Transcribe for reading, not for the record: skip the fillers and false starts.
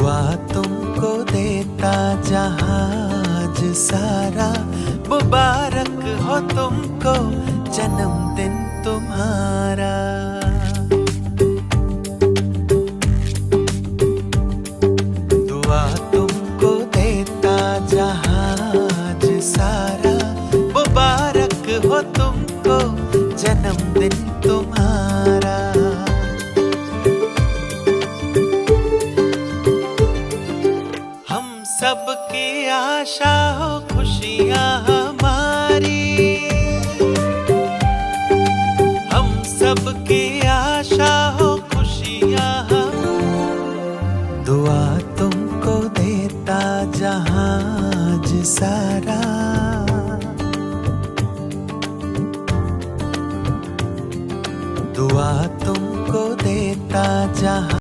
दुआ तुमको देता जहाज सारा, मुबारक हो तुमको जन्मदिन तुम्हारा। दुआ तुमको देता जहाज सारा, मुबारक हो तुमको जन्मदिन तुम्हारा। हम सबकी आशा हो खुशियाँ हमारी, हम सबकी आशा हो खुशियाँ दुआ तुमको देता जहाज सारा। दुआ तुमको देता जहां